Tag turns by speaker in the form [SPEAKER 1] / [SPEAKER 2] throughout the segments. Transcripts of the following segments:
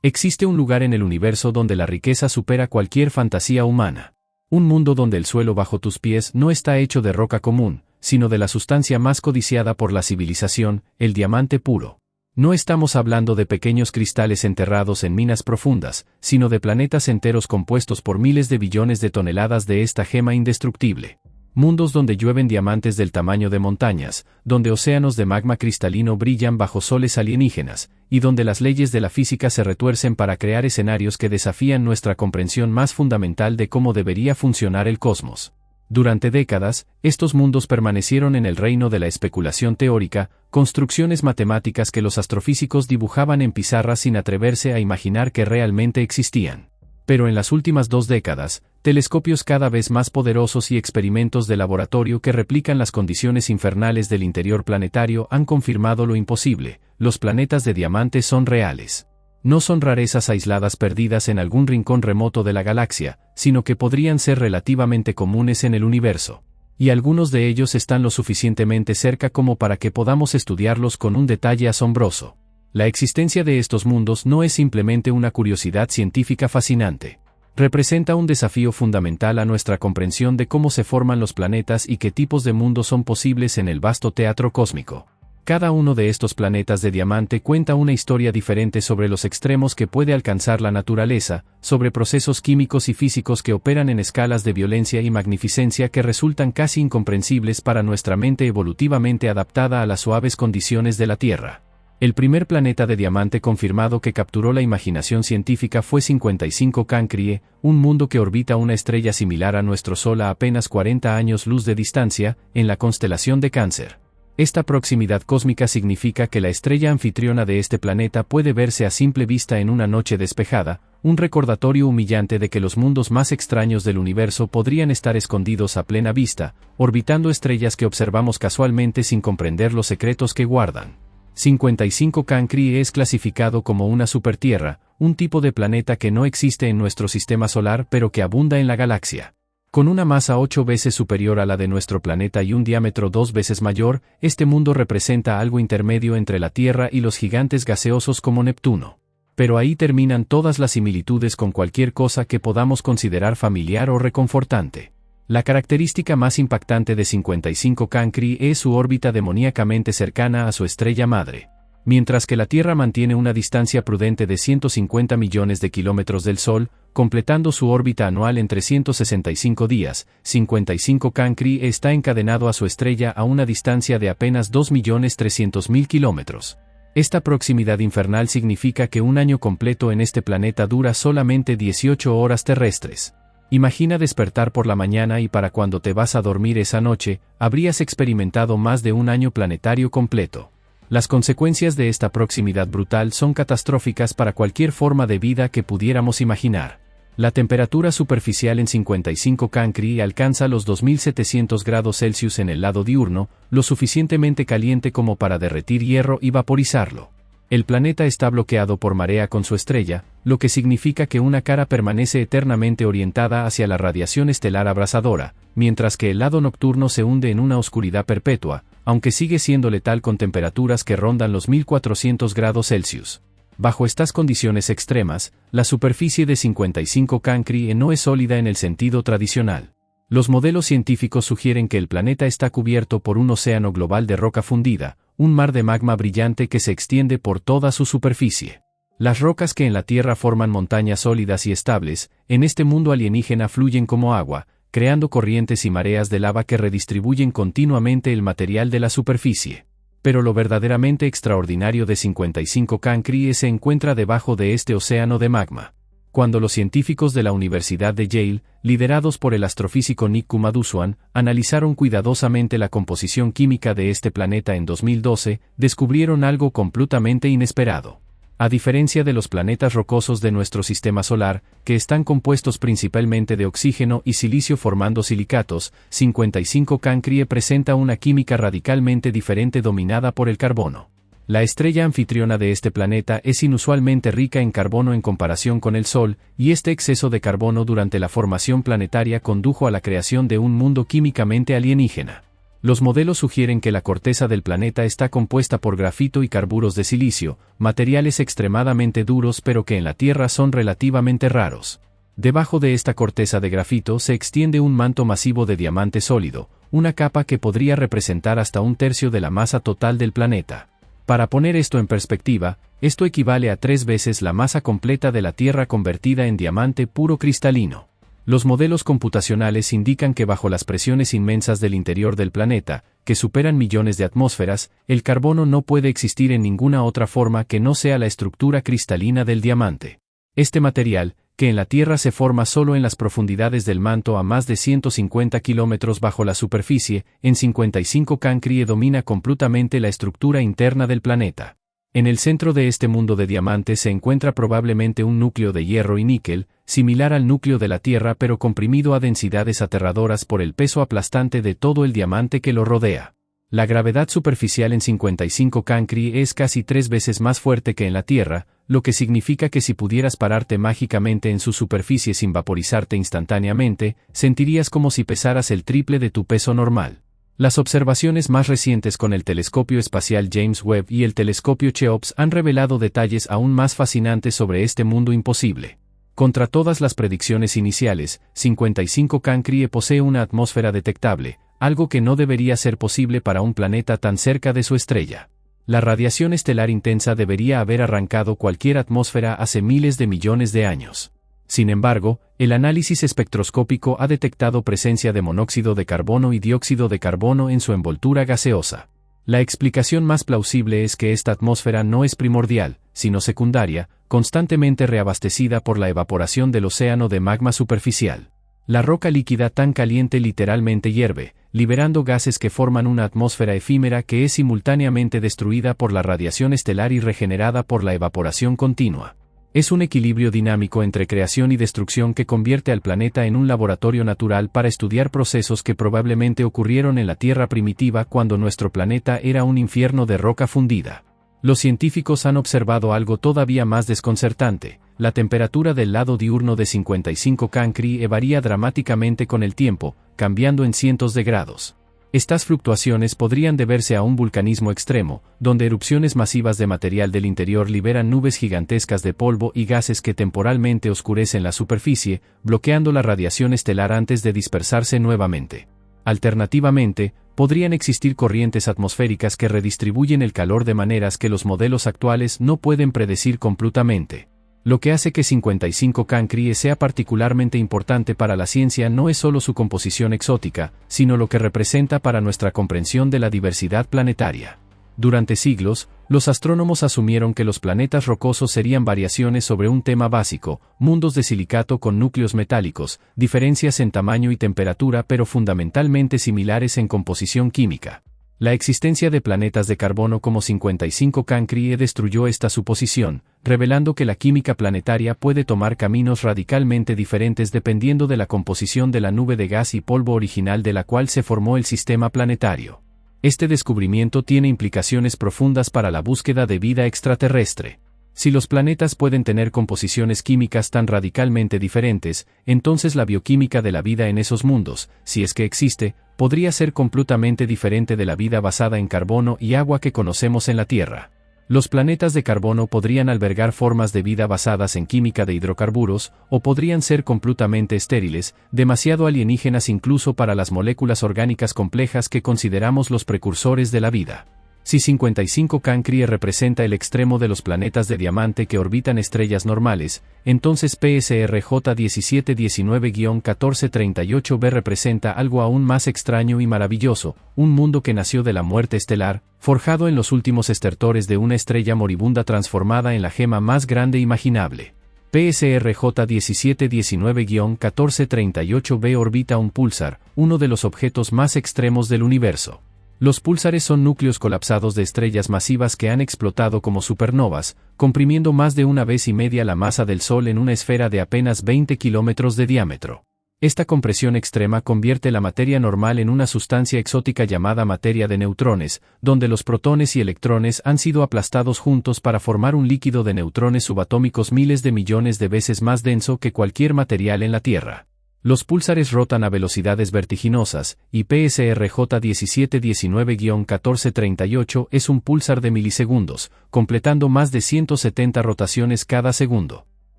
[SPEAKER 1] Existe un lugar en el universo donde la riqueza supera cualquier fantasía humana. Un mundo donde el suelo bajo tus pies no está hecho de roca común, sino de la sustancia más codiciada por la civilización, el diamante puro. No estamos hablando de pequeños cristales enterrados en minas profundas, sino de planetas enteros compuestos por miles de billones de toneladas de esta gema indestructible. Mundos donde llueven diamantes del tamaño de montañas, donde océanos de magma cristalino brillan bajo soles alienígenas, y donde las leyes de la física se retuercen para crear escenarios que desafían nuestra comprensión más fundamental de cómo debería funcionar el cosmos. Durante décadas, estos mundos permanecieron en el reino de la especulación teórica, construcciones matemáticas que los astrofísicos dibujaban en pizarras sin atreverse a imaginar que realmente existían. Pero en las últimas 2 décadas, telescopios cada vez más poderosos y experimentos de laboratorio que replican las condiciones infernales del interior planetario han confirmado lo imposible: los planetas de diamante son reales. No son rarezas aisladas perdidas en algún rincón remoto de la galaxia, sino que podrían ser relativamente comunes en el universo. Y algunos de ellos están lo suficientemente cerca como para que podamos estudiarlos con un detalle asombroso. La existencia de estos mundos no es simplemente una curiosidad científica fascinante. Representa un desafío fundamental a nuestra comprensión de cómo se forman los planetas y qué tipos de mundos son posibles en el vasto teatro cósmico. Cada uno de estos planetas de diamante cuenta una historia diferente sobre los extremos que puede alcanzar la naturaleza, sobre procesos químicos y físicos que operan en escalas de violencia y magnificencia que resultan casi incomprensibles para nuestra mente evolutivamente adaptada a las suaves condiciones de la Tierra. El primer planeta de diamante confirmado que capturó la imaginación científica fue 55 Cancrie, un mundo que orbita una estrella similar a nuestro Sol a apenas 40 años luz de distancia, en la constelación de Cáncer. Esta proximidad cósmica significa que la estrella anfitriona de este planeta puede verse a simple vista en una noche despejada, un recordatorio humillante de que los mundos más extraños del universo podrían estar escondidos a plena vista, orbitando estrellas que observamos casualmente sin comprender los secretos que guardan. 55 Cancri es clasificado como una supertierra, un tipo de planeta que no existe en nuestro sistema solar pero que abunda en la galaxia. Con una masa 8 veces superior a la de nuestro planeta y un diámetro 2 veces mayor, este mundo representa algo intermedio entre la Tierra y los gigantes gaseosos como Neptuno. Pero ahí terminan todas las similitudes con cualquier cosa que podamos considerar familiar o reconfortante. La característica más impactante de 55 Cancri es su órbita demoníacamente cercana a su estrella madre. Mientras que la Tierra mantiene una distancia prudente de 150 millones de kilómetros del Sol, completando su órbita anual en 365 días, 55 Cancri está encadenado a su estrella a una distancia de apenas 2.300.000 kilómetros. Esta proximidad infernal significa que un año completo en este planeta dura solamente 18 horas terrestres. Imagina despertar por la mañana y para cuando te vas a dormir esa noche, habrías experimentado más de un año planetario completo. Las consecuencias de esta proximidad brutal son catastróficas para cualquier forma de vida que pudiéramos imaginar. La temperatura superficial en 55 Cancri alcanza los 2700 grados Celsius en el lado diurno, lo suficientemente caliente como para derretir hierro y vaporizarlo. El planeta está bloqueado por marea con su estrella, lo que significa que una cara permanece eternamente orientada hacia la radiación estelar abrasadora, mientras que el lado nocturno se hunde en una oscuridad perpetua, aunque sigue siendo letal con temperaturas que rondan los 1400 grados Celsius. Bajo estas condiciones extremas, la superficie de 55 Cancri no es sólida en el sentido tradicional. Los modelos científicos sugieren que el planeta está cubierto por un océano global de roca fundida, un mar de magma brillante que se extiende por toda su superficie. Las rocas que en la Tierra forman montañas sólidas y estables, en este mundo alienígena fluyen como agua, creando corrientes y mareas de lava que redistribuyen continuamente el material de la superficie. Pero lo verdaderamente extraordinario de 55 Cancri se encuentra debajo de este océano de magma. Cuando los científicos de la Universidad de Yale, liderados por el astrofísico Nick Kumadusuan, analizaron cuidadosamente la composición química de este planeta en 2012, descubrieron algo completamente inesperado. A diferencia de los planetas rocosos de nuestro sistema solar, que están compuestos principalmente de oxígeno y silicio formando silicatos, 55 Cancri presenta una química radicalmente diferente dominada por el carbono. La estrella anfitriona de este planeta es inusualmente rica en carbono en comparación con el Sol, y este exceso de carbono durante la formación planetaria condujo a la creación de un mundo químicamente alienígena. Los modelos sugieren que la corteza del planeta está compuesta por grafito y carburos de silicio, materiales extremadamente duros pero que en la Tierra son relativamente raros. Debajo de esta corteza de grafito se extiende un manto masivo de diamante sólido, una capa que podría representar hasta un tercio de la masa total del planeta. Para poner esto en perspectiva, esto equivale a 3 veces la masa completa de la Tierra convertida en diamante puro cristalino. Los modelos computacionales indican que bajo las presiones inmensas del interior del planeta, que superan millones de atmósferas, el carbono no puede existir en ninguna otra forma que no sea la estructura cristalina del diamante. Este material, que en la Tierra se forma solo en las profundidades del manto a más de 150 kilómetros bajo la superficie, en 55 Cancri domina completamente la estructura interna del planeta. En el centro de este mundo de diamantes se encuentra probablemente un núcleo de hierro y níquel, similar al núcleo de la Tierra pero comprimido a densidades aterradoras por el peso aplastante de todo el diamante que lo rodea. La gravedad superficial en 55 Cancri es casi 3 veces más fuerte que en la Tierra, lo que significa que si pudieras pararte mágicamente en su superficie sin vaporizarte instantáneamente, sentirías como si pesaras el triple de tu peso normal. Las observaciones más recientes con el telescopio espacial James Webb y el telescopio Cheops han revelado detalles aún más fascinantes sobre este mundo imposible. Contra todas las predicciones iniciales, 55 Cancri posee una atmósfera detectable, algo que no debería ser posible para un planeta tan cerca de su estrella. La radiación estelar intensa debería haber arrancado cualquier atmósfera hace miles de millones de años. Sin embargo, el análisis espectroscópico ha detectado presencia de monóxido de carbono y dióxido de carbono en su envoltura gaseosa. La explicación más plausible es que esta atmósfera no es primordial, sino secundaria, constantemente reabastecida por la evaporación del océano de magma superficial. La roca líquida tan caliente literalmente hierve, liberando gases que forman una atmósfera efímera que es simultáneamente destruida por la radiación estelar y regenerada por la evaporación continua. Es un equilibrio dinámico entre creación y destrucción que convierte al planeta en un laboratorio natural para estudiar procesos que probablemente ocurrieron en la Tierra primitiva cuando nuestro planeta era un infierno de roca fundida. Los científicos han observado algo todavía más desconcertante. La temperatura del lado diurno de 55 Cancri varía dramáticamente con el tiempo, cambiando en cientos de grados. Estas fluctuaciones podrían deberse a un vulcanismo extremo, donde erupciones masivas de material del interior liberan nubes gigantescas de polvo y gases que temporalmente oscurecen la superficie, bloqueando la radiación estelar antes de dispersarse nuevamente. Alternativamente, podrían existir corrientes atmosféricas que redistribuyen el calor de maneras que los modelos actuales no pueden predecir completamente. Lo que hace que 55 Cancri sea particularmente importante para la ciencia no es solo su composición exótica, sino lo que representa para nuestra comprensión de la diversidad planetaria. Durante siglos, los astrónomos asumieron que los planetas rocosos serían variaciones sobre un tema básico, mundos de silicato con núcleos metálicos, diferencias en tamaño y temperatura pero fundamentalmente similares en composición química. La existencia de planetas de carbono como 55 Cancri destruyó esta suposición, revelando que la química planetaria puede tomar caminos radicalmente diferentes dependiendo de la composición de la nube de gas y polvo original de la cual se formó el sistema planetario. Este descubrimiento tiene implicaciones profundas para la búsqueda de vida extraterrestre. Si los planetas pueden tener composiciones químicas tan radicalmente diferentes, entonces la bioquímica de la vida en esos mundos, si es que existe, podría ser completamente diferente de la vida basada en carbono y agua que conocemos en la Tierra. Los planetas de carbono podrían albergar formas de vida basadas en química de hidrocarburos, o podrían ser completamente estériles, demasiado alienígenas incluso para las moléculas orgánicas complejas que consideramos los precursores de la vida. Si 55 Cancri representa el extremo de los planetas de diamante que orbitan estrellas normales, entonces PSRJ 1719-1438b representa algo aún más extraño y maravilloso, un mundo que nació de la muerte estelar, forjado en los últimos estertores de una estrella moribunda transformada en la gema más grande imaginable. PSRJ 1719-1438b orbita un púlsar, uno de los objetos más extremos del universo. Los púlsares son núcleos colapsados de estrellas masivas que han explotado como supernovas, comprimiendo más de una vez y media la masa del Sol en una esfera de apenas 20 kilómetros de diámetro. Esta compresión extrema convierte la materia normal en una sustancia exótica llamada materia de neutrones, donde los protones y electrones han sido aplastados juntos para formar un líquido de neutrones subatómicos miles de millones de veces más denso que cualquier material en la Tierra. Los púlsares rotan a velocidades vertiginosas, y PSRJ 1719-1438 es un púlsar de milisegundos, completando más de 170 rotaciones cada segundo.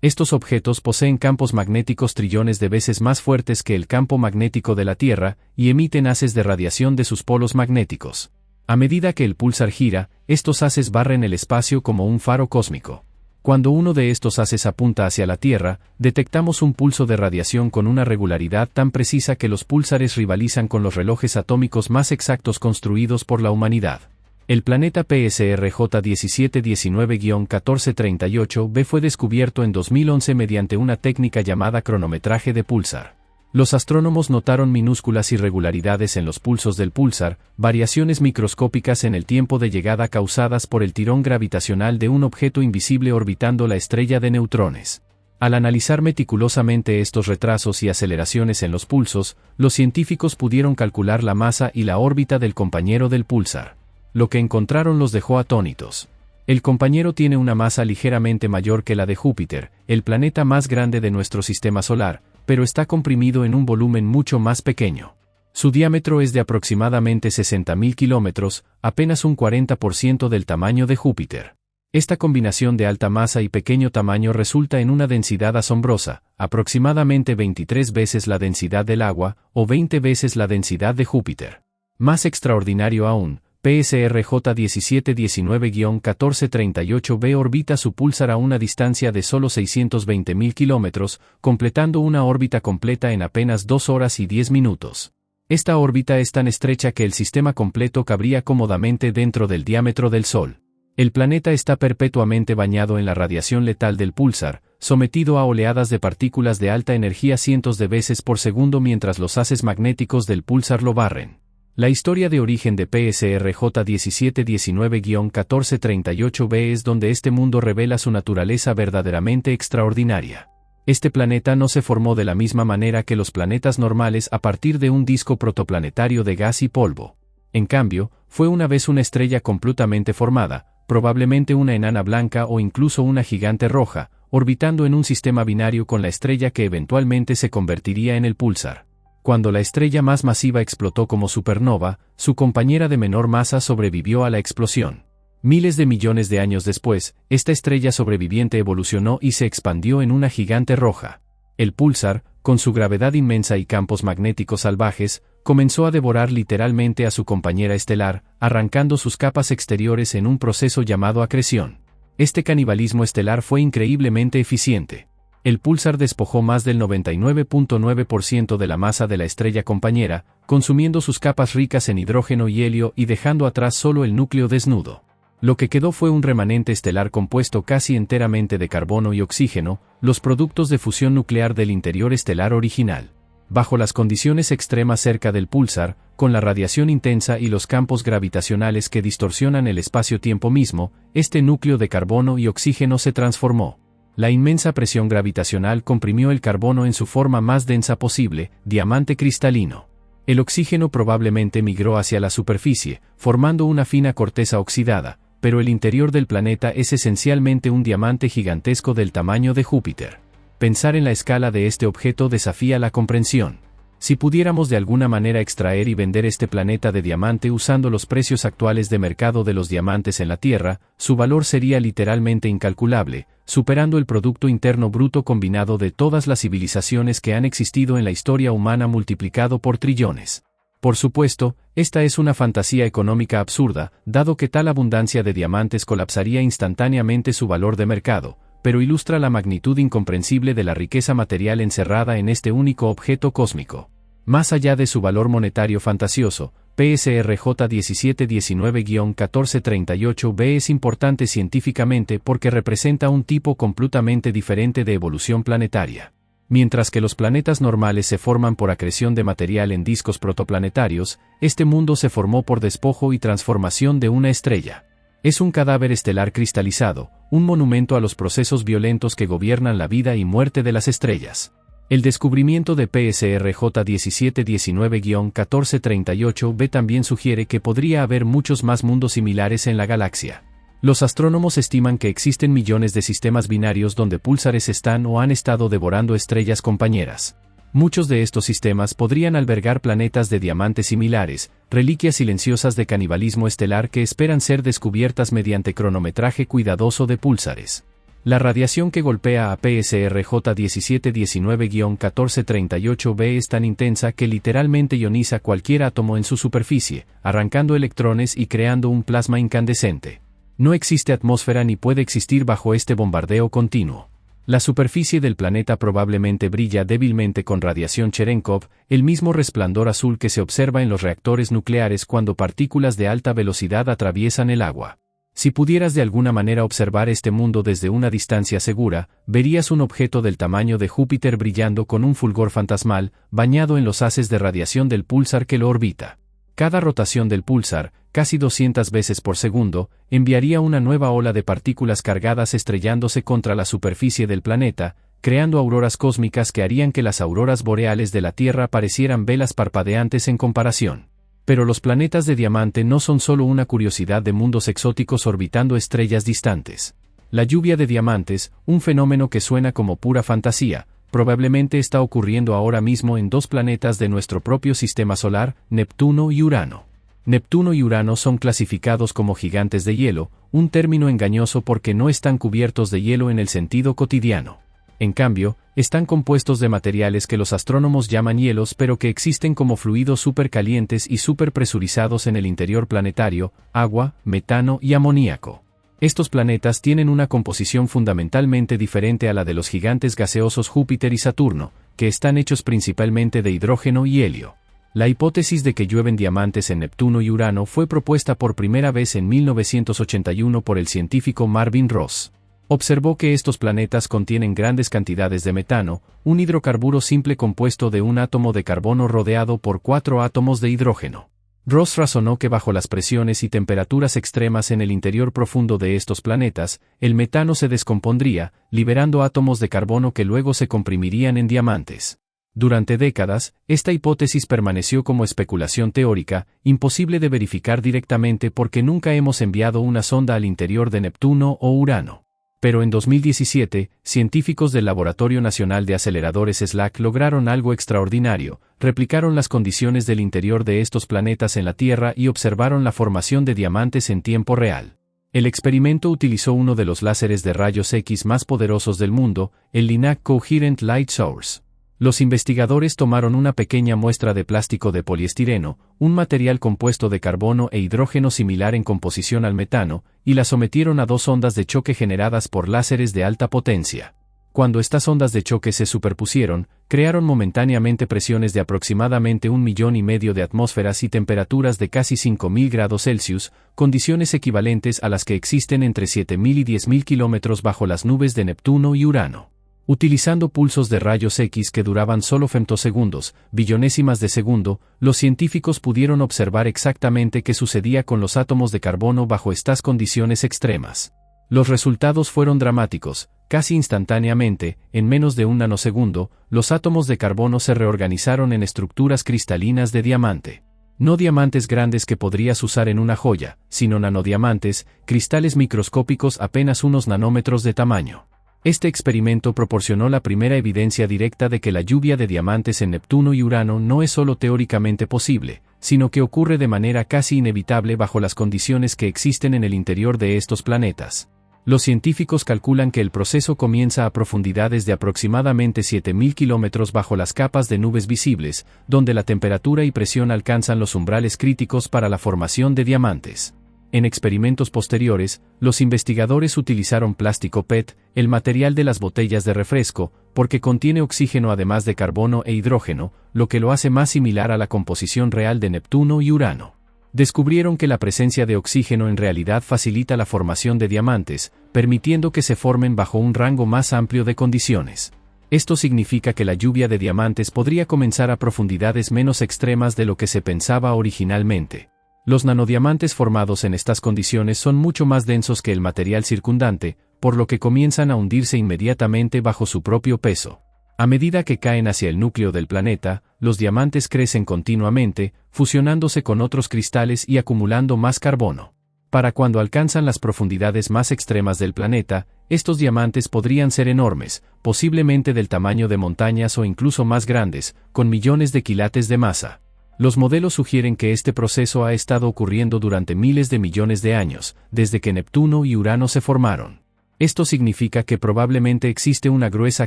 [SPEAKER 1] Estos objetos poseen campos magnéticos trillones de veces más fuertes que el campo magnético de la Tierra, y emiten haces de radiación de sus polos magnéticos. A medida que el púlsar gira, estos haces barren el espacio como un faro cósmico. Cuando uno de estos haces apunta hacia la Tierra, detectamos un pulso de radiación con una regularidad tan precisa que los púlsares rivalizan con los relojes atómicos más exactos construidos por la humanidad. El planeta PSRJ 1719-1438b fue descubierto en 2011 mediante una técnica llamada cronometraje de púlsar. Los astrónomos notaron minúsculas irregularidades en los pulsos del púlsar, variaciones microscópicas en el tiempo de llegada causadas por el tirón gravitacional de un objeto invisible orbitando la estrella de neutrones. Al analizar meticulosamente estos retrasos y aceleraciones en los pulsos, los científicos pudieron calcular la masa y la órbita del compañero del púlsar. Lo que encontraron los dejó atónitos. El compañero tiene una masa ligeramente mayor que la de Júpiter, el planeta más grande de nuestro sistema solar, pero está comprimido en un volumen mucho más pequeño. Su diámetro es de aproximadamente 60.000 kilómetros, apenas un 40% del tamaño de Júpiter. Esta combinación de alta masa y pequeño tamaño resulta en una densidad asombrosa, aproximadamente 23 veces la densidad del agua, o 20 veces la densidad de Júpiter. Más extraordinario aún, PSRJ 1719-1438b orbita su púlsar a una distancia de solo 620.000 kilómetros, completando una órbita completa en apenas 2 horas y 10 minutos. Esta órbita es tan estrecha que el sistema completo cabría cómodamente dentro del diámetro del Sol. El planeta está perpetuamente bañado en la radiación letal del púlsar, sometido a oleadas de partículas de alta energía cientos de veces por segundo mientras los haces magnéticos del púlsar lo barren. La historia de origen de PSRJ 1719-1438b es donde este mundo revela su naturaleza verdaderamente extraordinaria. Este planeta no se formó de la misma manera que los planetas normales a partir de un disco protoplanetario de gas y polvo. En cambio, fue una vez una estrella completamente formada, probablemente una enana blanca o incluso una gigante roja, orbitando en un sistema binario con la estrella que eventualmente se convertiría en el púlsar. Cuando la estrella más masiva explotó como supernova, su compañera de menor masa sobrevivió a la explosión. Miles de millones de años después, esta estrella sobreviviente evolucionó y se expandió en una gigante roja. El púlsar, con su gravedad inmensa y campos magnéticos salvajes, comenzó a devorar literalmente a su compañera estelar, arrancando sus capas exteriores en un proceso llamado acreción. Este canibalismo estelar fue increíblemente eficiente. El púlsar despojó más del 99.9% de la masa de la estrella compañera, consumiendo sus capas ricas en hidrógeno y helio y dejando atrás solo el núcleo desnudo. Lo que quedó fue un remanente estelar compuesto casi enteramente de carbono y oxígeno, los productos de fusión nuclear del interior estelar original. Bajo las condiciones extremas cerca del púlsar, con la radiación intensa y los campos gravitacionales que distorsionan el espacio-tiempo mismo, este núcleo de carbono y oxígeno se transformó. La inmensa presión gravitacional comprimió el carbono en su forma más densa posible, diamante cristalino. El oxígeno probablemente migró hacia la superficie, formando una fina corteza oxidada, pero el interior del planeta es esencialmente un diamante gigantesco del tamaño de Júpiter. Pensar en la escala de este objeto desafía la comprensión. Si pudiéramos de alguna manera extraer y vender este planeta de diamante usando los precios actuales de mercado de los diamantes en la Tierra, su valor sería literalmente incalculable, superando el Producto Interno Bruto combinado de todas las civilizaciones que han existido en la historia humana multiplicado por trillones. Por supuesto, esta es una fantasía económica absurda, dado que tal abundancia de diamantes colapsaría instantáneamente su valor de mercado, pero ilustra la magnitud incomprensible de la riqueza material encerrada en este único objeto cósmico. Más allá de su valor monetario fantasioso, PSRJ 1719-1438b es importante científicamente porque representa un tipo completamente diferente de evolución planetaria. Mientras que los planetas normales se forman por acreción de material en discos protoplanetarios, este mundo se formó por despojo y transformación de una estrella. Es un cadáver estelar cristalizado, un monumento a los procesos violentos que gobiernan la vida y muerte de las estrellas. El descubrimiento de PSRJ 1719-1438b también sugiere que podría haber muchos más mundos similares en la galaxia. Los astrónomos estiman que existen millones de sistemas binarios donde púlsares están o han estado devorando estrellas compañeras. Muchos de estos sistemas podrían albergar planetas de diamantes similares, reliquias silenciosas de canibalismo estelar que esperan ser descubiertas mediante cronometraje cuidadoso de púlsares. La radiación que golpea a PSRJ 1719-1438b es tan intensa que literalmente ioniza cualquier átomo en su superficie, arrancando electrones y creando un plasma incandescente. No existe atmósfera ni puede existir bajo este bombardeo continuo. La superficie del planeta probablemente brilla débilmente con radiación Cherenkov, el mismo resplandor azul que se observa en los reactores nucleares cuando partículas de alta velocidad atraviesan el agua. Si pudieras de alguna manera observar este mundo desde una distancia segura, verías un objeto del tamaño de Júpiter brillando con un fulgor fantasmal, bañado en los haces de radiación del púlsar que lo orbita. Cada rotación del púlsar, casi 200 veces por segundo, enviaría una nueva ola de partículas cargadas estrellándose contra la superficie del planeta, creando auroras cósmicas que harían que las auroras boreales de la Tierra parecieran velas parpadeantes en comparación. Pero los planetas de diamante no son solo una curiosidad de mundos exóticos orbitando estrellas distantes. La lluvia de diamantes, un fenómeno que suena como pura fantasía, probablemente está ocurriendo ahora mismo en dos planetas de nuestro propio sistema solar, Neptuno y Urano. Neptuno y Urano son clasificados como gigantes de hielo, un término engañoso porque no están cubiertos de hielo en el sentido cotidiano. En cambio, están compuestos de materiales que los astrónomos llaman hielos pero que existen como fluidos supercalientes y superpresurizados en el interior planetario, agua, metano y amoníaco. Estos planetas tienen una composición fundamentalmente diferente a la de los gigantes gaseosos Júpiter y Saturno, que están hechos principalmente de hidrógeno y helio. La hipótesis de que llueven diamantes en Neptuno y Urano fue propuesta por primera vez en 1981 por el científico Marvin Ross. Observó que estos planetas contienen grandes cantidades de metano, un hidrocarburo simple compuesto de un átomo de carbono rodeado por 4 átomos de hidrógeno. Ross razonó que bajo las presiones y temperaturas extremas en el interior profundo de estos planetas, el metano se descompondría, liberando átomos de carbono que luego se comprimirían en diamantes. Durante décadas, esta hipótesis permaneció como especulación teórica, imposible de verificar directamente porque nunca hemos enviado una sonda al interior de Neptuno o Urano. Pero en 2017, científicos del Laboratorio Nacional de Aceleradores SLAC lograron algo extraordinario, replicaron las condiciones del interior de estos planetas en la Tierra y observaron la formación de diamantes en tiempo real. El experimento utilizó uno de los láseres de rayos X más poderosos del mundo, el LINAC Coherent Light Source. Los investigadores tomaron una pequeña muestra de plástico de poliestireno, un material compuesto de carbono e hidrógeno similar en composición al metano, y la sometieron a 2 ondas de choque generadas por láseres de alta potencia. Cuando estas ondas de choque se superpusieron, crearon momentáneamente presiones de aproximadamente 1,5 millones de atmósferas y temperaturas de casi 5.000 grados Celsius, condiciones equivalentes a las que existen entre 7.000 y 10.000 kilómetros bajo las nubes de Neptuno y Urano. Utilizando pulsos de rayos X que duraban solo femtosegundos, billonésimas de segundo, los científicos pudieron observar exactamente qué sucedía con los átomos de carbono bajo estas condiciones extremas. Los resultados fueron dramáticos. Casi instantáneamente, en menos de un nanosegundo, los átomos de carbono se reorganizaron en estructuras cristalinas de diamante. No diamantes grandes que podrías usar en una joya, sino nanodiamantes, cristales microscópicos apenas unos nanómetros de tamaño. Este experimento proporcionó la primera evidencia directa de que la lluvia de diamantes en Neptuno y Urano no es solo teóricamente posible, sino que ocurre de manera casi inevitable bajo las condiciones que existen en el interior de estos planetas. Los científicos calculan que el proceso comienza a profundidades de aproximadamente 7.000 kilómetros bajo las capas de nubes visibles, donde la temperatura y presión alcanzan los umbrales críticos para la formación de diamantes. En experimentos posteriores, los investigadores utilizaron plástico PET, el material de las botellas de refresco, porque contiene oxígeno además de carbono e hidrógeno, lo que lo hace más similar a la composición real de Neptuno y Urano. Descubrieron que la presencia de oxígeno en realidad facilita la formación de diamantes, permitiendo que se formen bajo un rango más amplio de condiciones. Esto significa que la lluvia de diamantes podría comenzar a profundidades menos extremas de lo que se pensaba originalmente. Los nanodiamantes formados en estas condiciones son mucho más densos que el material circundante, por lo que comienzan a hundirse inmediatamente bajo su propio peso. A medida que caen hacia el núcleo del planeta, los diamantes crecen continuamente, fusionándose con otros cristales y acumulando más carbono. Para cuando alcanzan las profundidades más extremas del planeta, estos diamantes podrían ser enormes, posiblemente del tamaño de montañas o incluso más grandes, con millones de quilates de masa. Los modelos sugieren que este proceso ha estado ocurriendo durante miles de millones de años, desde que Neptuno y Urano se formaron. Esto significa que probablemente existe una gruesa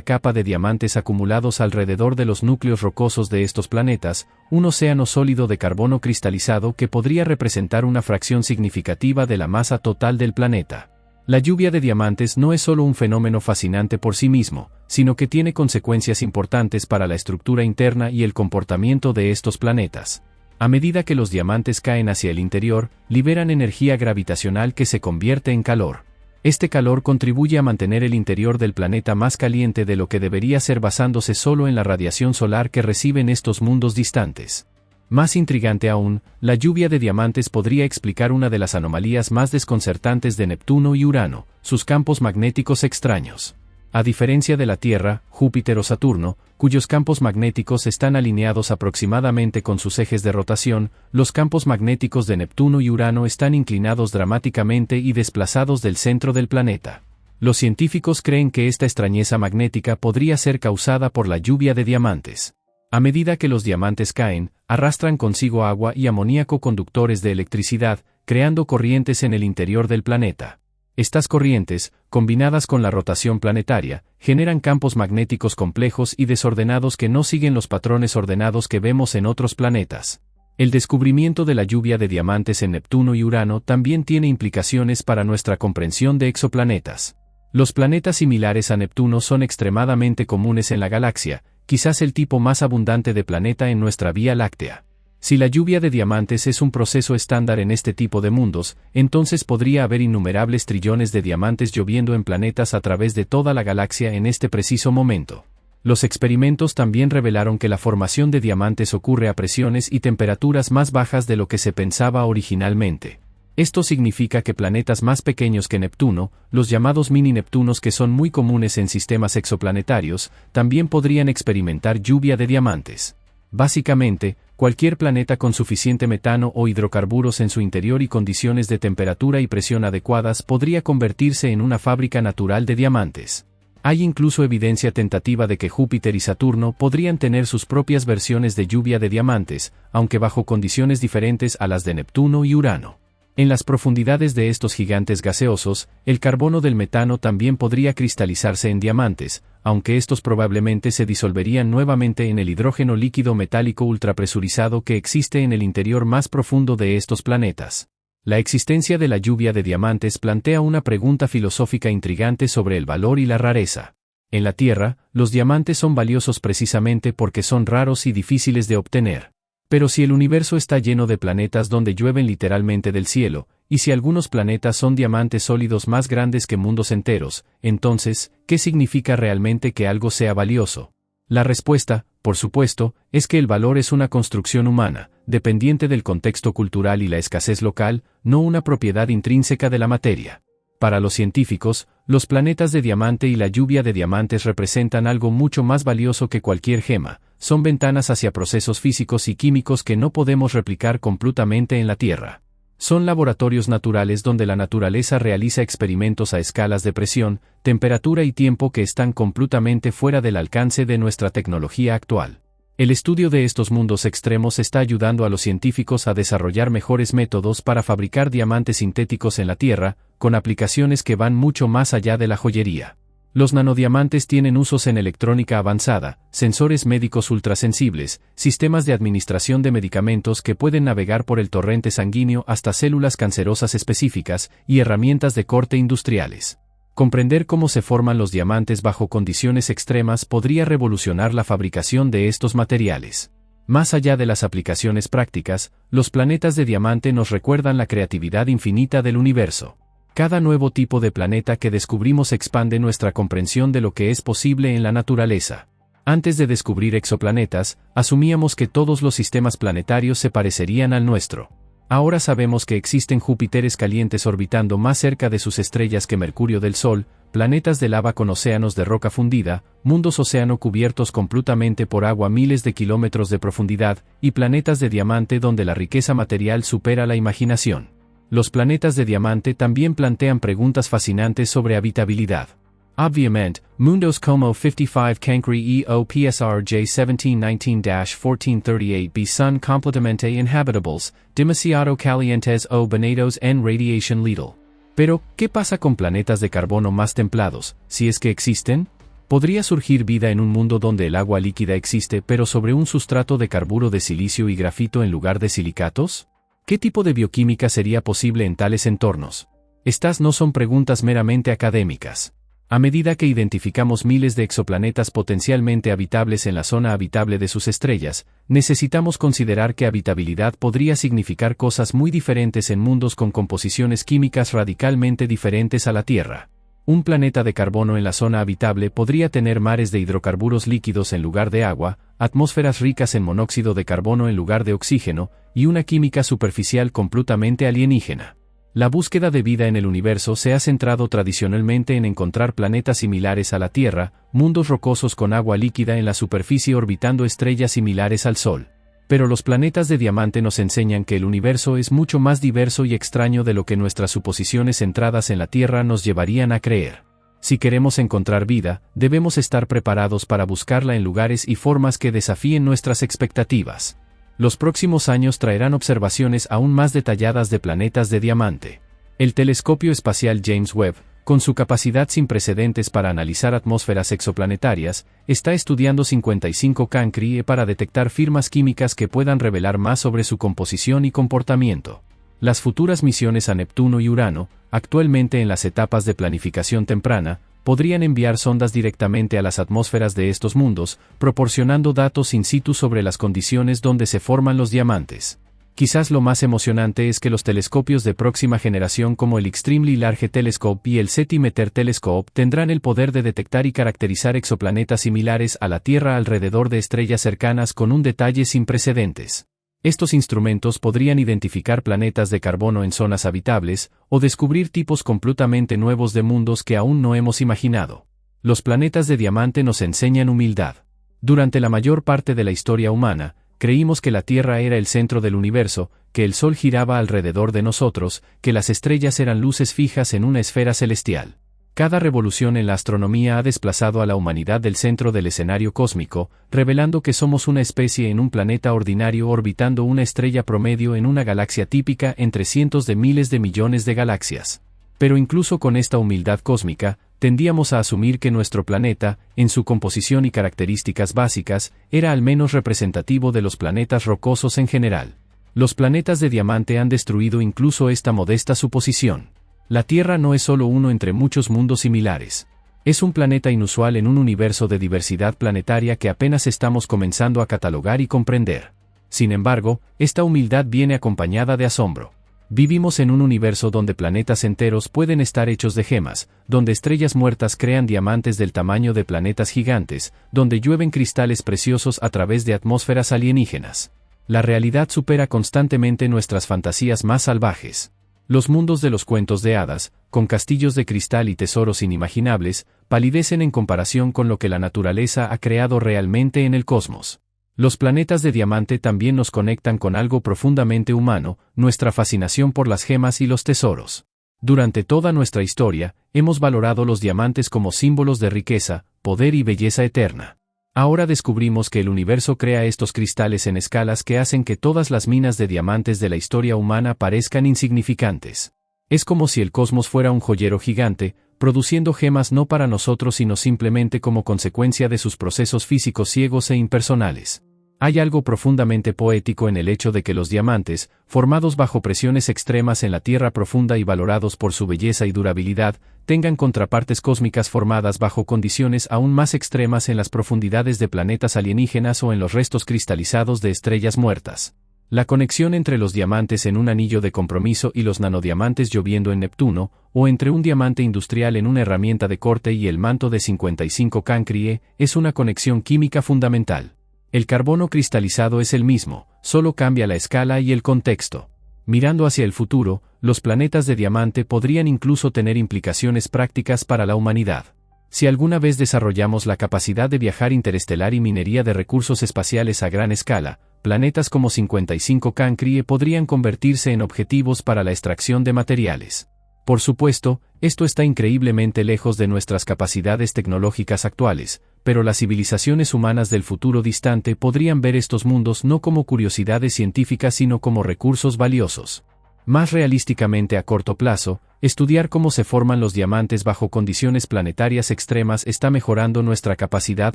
[SPEAKER 1] capa de diamantes acumulados alrededor de los núcleos rocosos de estos planetas, un océano sólido de carbono cristalizado que podría representar una fracción significativa de la masa total del planeta. La lluvia de diamantes no es solo un fenómeno fascinante por sí mismo, sino que tiene consecuencias importantes para la estructura interna y el comportamiento de estos planetas. A medida que los diamantes caen hacia el interior, liberan energía gravitacional que se convierte en calor. Este calor contribuye a mantener el interior del planeta más caliente de lo que debería ser basándose solo en la radiación solar que reciben estos mundos distantes. Más intrigante aún, la lluvia de diamantes podría explicar una de las anomalías más desconcertantes de Neptuno y Urano, sus campos magnéticos extraños. A diferencia de la Tierra, Júpiter o Saturno, cuyos campos magnéticos están alineados aproximadamente con sus ejes de rotación, los campos magnéticos de Neptuno y Urano están inclinados dramáticamente y desplazados del centro del planeta. Los científicos creen que esta extrañeza magnética podría ser causada por la lluvia de diamantes. A medida que los diamantes caen, arrastran consigo agua y amoníaco conductores de electricidad, creando corrientes en el interior del planeta. Estas corrientes, combinadas con la rotación planetaria, generan campos magnéticos complejos y desordenados que no siguen los patrones ordenados que vemos en otros planetas. El descubrimiento de la lluvia de diamantes en Neptuno y Urano también tiene implicaciones para nuestra comprensión de exoplanetas. Los planetas similares a Neptuno son extremadamente comunes en la galaxia, quizás el tipo más abundante de planeta en nuestra Vía Láctea. Si la lluvia de diamantes es un proceso estándar en este tipo de mundos, entonces podría haber innumerables trillones de diamantes lloviendo en planetas a través de toda la galaxia en este preciso momento. Los experimentos también revelaron que la formación de diamantes ocurre a presiones y temperaturas más bajas de lo que se pensaba originalmente. Esto significa que planetas más pequeños que Neptuno, los llamados mini-Neptunos que son muy comunes en sistemas exoplanetarios, también podrían experimentar lluvia de diamantes. Básicamente, cualquier planeta con suficiente metano o hidrocarburos en su interior y condiciones de temperatura y presión adecuadas podría convertirse en una fábrica natural de diamantes. Hay incluso evidencia tentativa de que Júpiter y Saturno podrían tener sus propias versiones de lluvia de diamantes, aunque bajo condiciones diferentes a las de Neptuno y Urano. En las profundidades de estos gigantes gaseosos, el carbono del metano también podría cristalizarse en diamantes, aunque estos probablemente se disolverían nuevamente en el hidrógeno líquido metálico ultrapresurizado que existe en el interior más profundo de estos planetas. La existencia de la lluvia de diamantes plantea una pregunta filosófica intrigante sobre el valor y la rareza. En la Tierra, los diamantes son valiosos precisamente porque son raros y difíciles de obtener. Pero si el universo está lleno de planetas donde llueven literalmente del cielo, y si algunos planetas son diamantes sólidos más grandes que mundos enteros, entonces, ¿qué significa realmente que algo sea valioso? La respuesta, por supuesto, es que el valor es una construcción humana, dependiente del contexto cultural y la escasez local, no una propiedad intrínseca de la materia. Para los científicos, los planetas de diamante y la lluvia de diamantes representan algo mucho más valioso que cualquier gema. Son ventanas hacia procesos físicos y químicos que no podemos replicar completamente en la Tierra. Son laboratorios naturales donde la naturaleza realiza experimentos a escalas de presión, temperatura y tiempo que están completamente fuera del alcance de nuestra tecnología actual. El estudio de estos mundos extremos está ayudando a los científicos a desarrollar mejores métodos para fabricar diamantes sintéticos en la Tierra, con aplicaciones que van mucho más allá de la joyería. Los nanodiamantes tienen usos en electrónica avanzada, sensores médicos ultrasensibles, sistemas de administración de medicamentos que pueden navegar por el torrente sanguíneo hasta células cancerosas específicas y herramientas de corte industriales. Comprender cómo se forman los diamantes bajo condiciones extremas podría revolucionar la fabricación de estos materiales. Más allá de las aplicaciones prácticas, los planetas de diamante nos recuerdan la creatividad infinita del universo. Cada nuevo tipo de planeta que descubrimos expande nuestra comprensión de lo que es posible en la naturaleza. Antes de descubrir exoplanetas, asumíamos que todos los sistemas planetarios se parecerían al nuestro. Ahora sabemos que existen Júpiteres calientes orbitando más cerca de sus estrellas que Mercurio del Sol, planetas de lava con océanos de roca fundida, mundos océano cubiertos completamente por agua a miles de kilómetros de profundidad, y planetas de diamante donde la riqueza material supera la imaginación. Los planetas de diamante también plantean preguntas fascinantes sobre habitabilidad. Obviamente, mundos como 55 Cancri EO PSR J1719-1438 son completamente inhabitables, demasiado calientes o bañados en radiación letal. Pero, ¿qué pasa con planetas de carbono más templados, si es que existen? ¿Podría surgir vida en un mundo donde el agua líquida existe pero sobre un sustrato de carburo de silicio y grafito en lugar de silicatos? ¿Qué tipo de bioquímica sería posible en tales entornos? Estas no son preguntas meramente académicas. A medida que identificamos miles de exoplanetas potencialmente habitables en la zona habitable de sus estrellas, necesitamos considerar que habitabilidad podría significar cosas muy diferentes en mundos con composiciones químicas radicalmente diferentes a la Tierra. Un planeta de carbono en la zona habitable podría tener mares de hidrocarburos líquidos en lugar de agua, atmósferas ricas en monóxido de carbono en lugar de oxígeno, y una química superficial completamente alienígena. La búsqueda de vida en el universo se ha centrado tradicionalmente en encontrar planetas similares a la Tierra, mundos rocosos con agua líquida en la superficie orbitando estrellas similares al Sol. Pero los planetas de diamante nos enseñan que el universo es mucho más diverso y extraño de lo que nuestras suposiciones centradas en la Tierra nos llevarían a creer. Si queremos encontrar vida, debemos estar preparados para buscarla en lugares y formas que desafíen nuestras expectativas. Los próximos años traerán observaciones aún más detalladas de planetas de diamante. El telescopio espacial James Webb, con su capacidad sin precedentes para analizar atmósferas exoplanetarias, está estudiando 55 Cancri para detectar firmas químicas que puedan revelar más sobre su composición y comportamiento. Las futuras misiones a Neptuno y Urano, actualmente en las etapas de planificación temprana, podrían enviar sondas directamente a las atmósferas de estos mundos, proporcionando datos in situ sobre las condiciones donde se forman los diamantes. Quizás lo más emocionante es que los telescopios de próxima generación como el Extremely Large Telescope y el SETI-METER Telescope tendrán el poder de detectar y caracterizar exoplanetas similares a la Tierra alrededor de estrellas cercanas con un detalle sin precedentes. Estos instrumentos podrían identificar planetas de carbono en zonas habitables, o descubrir tipos completamente nuevos de mundos que aún no hemos imaginado. Los planetas de diamante nos enseñan humildad. Durante la mayor parte de la historia humana, creímos que la Tierra era el centro del universo, que el Sol giraba alrededor de nosotros, que las estrellas eran luces fijas en una esfera celestial. Cada revolución en la astronomía ha desplazado a la humanidad del centro del escenario cósmico, revelando que somos una especie en un planeta ordinario orbitando una estrella promedio en una galaxia típica entre cientos de miles de millones de galaxias. Pero incluso con esta humildad cósmica, tendíamos a asumir que nuestro planeta, en su composición y características básicas, era al menos representativo de los planetas rocosos en general. Los planetas de diamante han destruido incluso esta modesta suposición. La Tierra no es solo uno entre muchos mundos similares. Es un planeta inusual en un universo de diversidad planetaria que apenas estamos comenzando a catalogar y comprender. Sin embargo, esta humildad viene acompañada de asombro. Vivimos en un universo donde planetas enteros pueden estar hechos de gemas, donde estrellas muertas crean diamantes del tamaño de planetas gigantes, donde llueven cristales preciosos a través de atmósferas alienígenas. La realidad supera constantemente nuestras fantasías más salvajes. Los mundos de los cuentos de hadas, con castillos de cristal y tesoros inimaginables, palidecen en comparación con lo que la naturaleza ha creado realmente en el cosmos. Los planetas de diamante también nos conectan con algo profundamente humano, nuestra fascinación por las gemas y los tesoros. Durante toda nuestra historia, hemos valorado los diamantes como símbolos de riqueza, poder y belleza eterna. Ahora descubrimos que el universo crea estos cristales en escalas que hacen que todas las minas de diamantes de la historia humana parezcan insignificantes. Es como si el cosmos fuera un joyero gigante, produciendo gemas no para nosotros sino simplemente como consecuencia de sus procesos físicos ciegos e impersonales. Hay algo profundamente poético en el hecho de que los diamantes, formados bajo presiones extremas en la tierra profunda y valorados por su belleza y durabilidad, tengan contrapartes cósmicas formadas bajo condiciones aún más extremas en las profundidades de planetas alienígenas o en los restos cristalizados de estrellas muertas. La conexión entre los diamantes en un anillo de compromiso y los nanodiamantes lloviendo en Neptuno, o entre un diamante industrial en una herramienta de corte y el manto de 55 Cancri, es una conexión química fundamental. El carbono cristalizado es el mismo, solo cambia la escala y el contexto. Mirando hacia el futuro, los planetas de diamante podrían incluso tener implicaciones prácticas para la humanidad. Si alguna vez desarrollamos la capacidad de viajar interestelar y minería de recursos espaciales a gran escala, planetas como 55 Cancri podrían convertirse en objetivos para la extracción de materiales. Por supuesto, esto está increíblemente lejos de nuestras capacidades tecnológicas actuales, pero las civilizaciones humanas del futuro distante podrían ver estos mundos no como curiosidades científicas sino como recursos valiosos. Más realísticamente a corto plazo, estudiar cómo se forman los diamantes bajo condiciones planetarias extremas está mejorando nuestra capacidad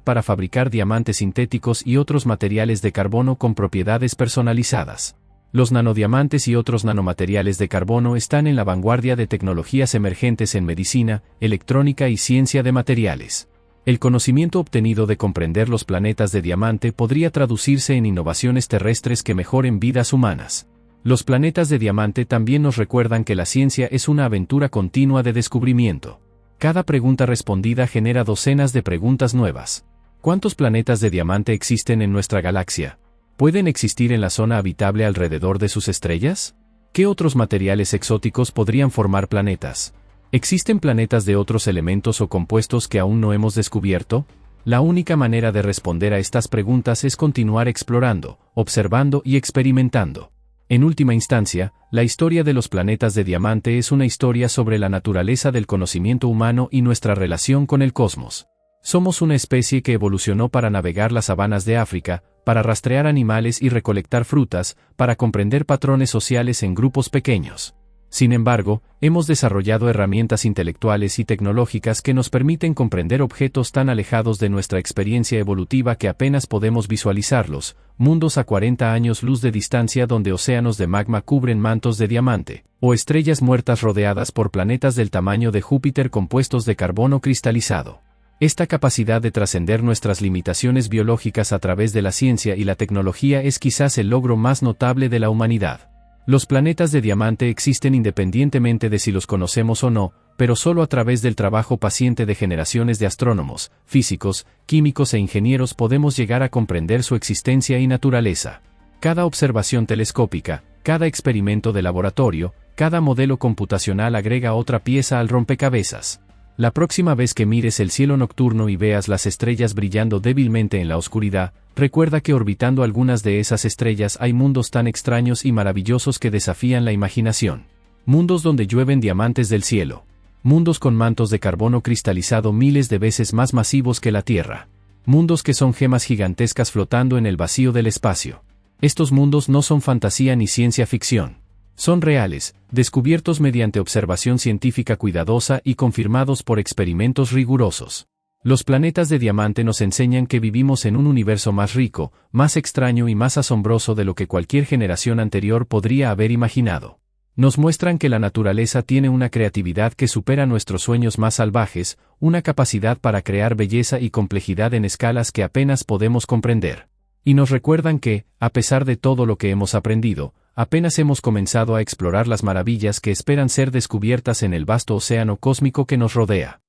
[SPEAKER 1] para fabricar diamantes sintéticos y otros materiales de carbono con propiedades personalizadas. Los nanodiamantes y otros nanomateriales de carbono están en la vanguardia de tecnologías emergentes en medicina, electrónica y ciencia de materiales. El conocimiento obtenido de comprender los planetas de diamante podría traducirse en innovaciones terrestres que mejoren vidas humanas. Los planetas de diamante también nos recuerdan que la ciencia es una aventura continua de descubrimiento. Cada pregunta respondida genera docenas de preguntas nuevas. ¿Cuántos planetas de diamante existen en nuestra galaxia? ¿Pueden existir en la zona habitable alrededor de sus estrellas? ¿Qué otros materiales exóticos podrían formar planetas? ¿Existen planetas de otros elementos o compuestos que aún no hemos descubierto? La única manera de responder a estas preguntas es continuar explorando, observando y experimentando. En última instancia, la historia de los planetas de diamante es una historia sobre la naturaleza del conocimiento humano y nuestra relación con el cosmos. Somos una especie que evolucionó para navegar las sabanas de África, para rastrear animales y recolectar frutas, para comprender patrones sociales en grupos pequeños. Sin embargo, hemos desarrollado herramientas intelectuales y tecnológicas que nos permiten comprender objetos tan alejados de nuestra experiencia evolutiva que apenas podemos visualizarlos, mundos a 40 años luz de distancia donde océanos de magma cubren mantos de diamante, o estrellas muertas rodeadas por planetas del tamaño de Júpiter compuestos de carbono cristalizado. Esta capacidad de trascender nuestras limitaciones biológicas a través de la ciencia y la tecnología es quizás el logro más notable de la humanidad. Los planetas de diamante existen independientemente de si los conocemos o no, pero solo a través del trabajo paciente de generaciones de astrónomos, físicos, químicos e ingenieros podemos llegar a comprender su existencia y naturaleza. Cada observación telescópica, cada experimento de laboratorio, cada modelo computacional agrega otra pieza al rompecabezas. La próxima vez que mires el cielo nocturno y veas las estrellas brillando débilmente en la oscuridad, recuerda que orbitando algunas de esas estrellas hay mundos tan extraños y maravillosos que desafían la imaginación. Mundos donde llueven diamantes del cielo. Mundos con mantos de carbono cristalizado miles de veces más masivos que la Tierra. Mundos que son gemas gigantescas flotando en el vacío del espacio. Estos mundos no son fantasía ni ciencia ficción. Son reales, descubiertos mediante observación científica cuidadosa y confirmados por experimentos rigurosos. Los planetas de diamante nos enseñan que vivimos en un universo más rico, más extraño y más asombroso de lo que cualquier generación anterior podría haber imaginado. Nos muestran que la naturaleza tiene una creatividad que supera nuestros sueños más salvajes, una capacidad para crear belleza y complejidad en escalas que apenas podemos comprender. Y nos recuerdan que, a pesar de todo lo que hemos aprendido, apenas hemos comenzado a explorar las maravillas que esperan ser descubiertas en el vasto océano cósmico que nos rodea.